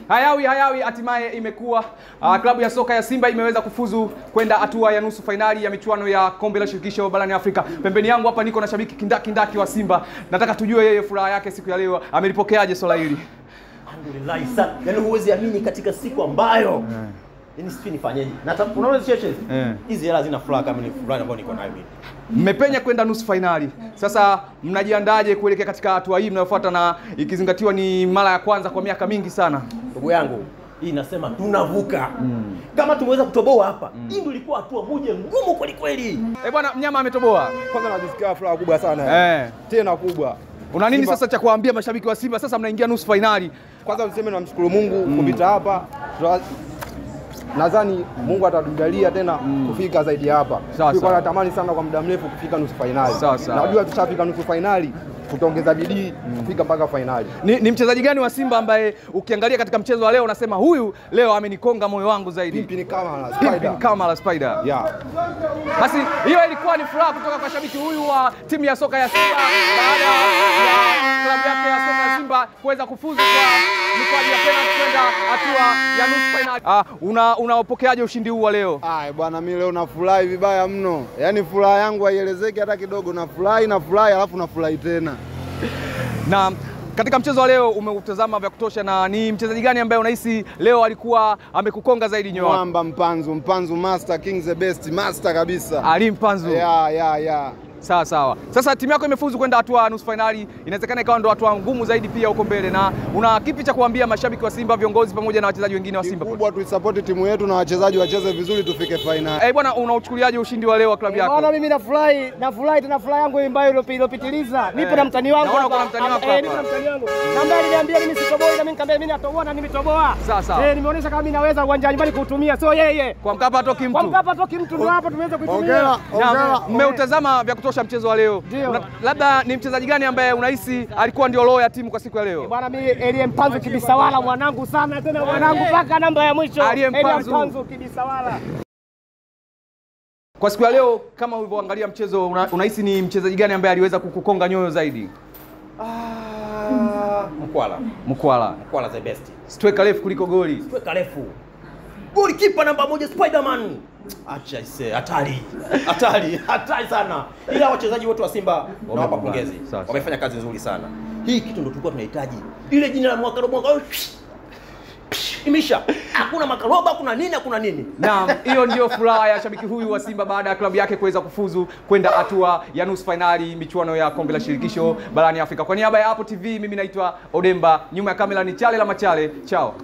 Hayawi hatimaye imekuwa klabu ya soka ya Simba imeweza kufuzu kwenda hatua ya nusu fainali ya michuano ya kombe la shirikisho barani Afrika. Pembeni yangu hapa niko na shabiki kindaki wa Simba. Nataka tujue yeye furaha yake siku ya leo, amelipokeaje swala hili? Alhamdulillah sana. Yaani huwezi amini katika siku ambayo yaani sisi nifanyeje? Na unaona sheshe hizi hela zina furaha kama ni furaha ambayo niko nayo mimi. Mmepenya kwenda nusu fainali. Sasa mnajiandaje kuelekea katika hatua hii mnayofuata, na ikizingatiwa ni mara ya kwanza kwa miaka mingi sana? Ndugu yangu, hii nasema tunavuka. Kama tumeweza kutoboa hapa, hii ndio ilikuwa hatua moja ngumu kweli kweli. Bwana Mnyama ametoboa. Kwanza najisikia furaha kubwa sana. Tena kubwa. Una nini sasa cha kuambia mashabiki wa Simba? Sasa mnaingia nusu fainali. Kwanza niseme namshukuru Mungu kupita hapa. Nadhani Mungu atatujalia tena kufika zaidi hapa. Tulikuwa tunatamani sana kwa muda mrefu kufika nusu fainali. Najua tushafika nusu fainali, tutaongeza bidii kufika mpaka fainali. Ni mchezaji gani wa Simba ambaye ukiangalia katika mchezo wa leo unasema huyu leo amenikonga moyo wangu zaidi? Pimpini kama la Spider. Basi hiyo ilikuwa ni furaha kutoka kwa shabiki huyu wa timu ya soka ya Simba baada ya klabu yake ya soka ya Simba kuweza kufuzu kwa mikwaju ya penalti kwenda hatua ya nusu fainali. Unapokeaje ushindi huu wa leo? Bwana, mimi leo nafurahi vibaya mno. Yaani furaha yangu haielezeki hata kidogo. Nafurahi alafu nafurahi tena. Na katika mchezo wa leo umeutazama vya kutosha, na ni mchezaji gani ambaye unahisi leo alikuwa amekukonga zaidi nyoyo? Mwamba Mpanzu master, king the best, master kabisa. Ali Mpanzu. Sawa. Sasa timu yako imefuzu kwenda hatua nusu fainali, inawezekana ikawa ndo hatua ngumu zaidi pia huko mbele, na una kipi cha kuambia mashabiki wa Simba, viongozi pamoja na wachezaji wengine wa Simba? Kubwa tuisupport timu yetu na wachezaji wacheze vizuri tufike fainali. Bwana, unauchukuliaje ushindi wa leo wa klabu yako? Bwana, mimi nafurahi tena, furaha yangu ambayo iliyopitiliza. Nipo na mtani wangu hapa. Nipo na mtani wangu. Ambaye aliniambia mimi sitoboi, na mimi nikamwambia mimi natoboa na nimetoboa. Sawa. Nimeonyesha kama mimi naweza uwanjani bali kuutumia, sio yeye. Kwa Mkapa hatoki mtu. Kwa Mkapa hatoki mtu, ndio hapo tumeweza kuitumia. Mmeutazama vya kutosha mchezo wa leo. Labda ni mchezaji gani ambaye unahisi alikuwa ndio roho ya timu kwa siku ya leo? Bwana, mimi Ali Mpanzu kibisawala, mwanangu sana tena, mwanangu mpaka namba ya mwisho. Ali Mpanzu kibisawala. Kwa siku ya leo kama ulivyoangalia mchezo, unahisi ni mchezaji gani ambaye aliweza kukukonga nyoyo zaidi? Mkwala the best. Striker refu kuliko goli. Striker refu. Goli kipa namba 1 Spiderman. Acha ise, hatari sana. Ila wachezaji wote wa Simba nawapa pongezi. Wamefanya kazi nzuri sana. Hii kitu ndio tulikuwa tunahitaji. Ile jina la mwaka imisha. Hakuna makaroba, hakuna nini. Naam, hiyo ndio furaha ya shabiki huyu wa Simba baada ya klabu yake kuweza kufuzu kwenda hatua ya nusu fainali michuano ya kombe la shirikisho barani Afrika. Kwa niaba ya Apple TV, mimi naitwa Odemba, nyuma ya kamera ni Chale la Machale. Chao.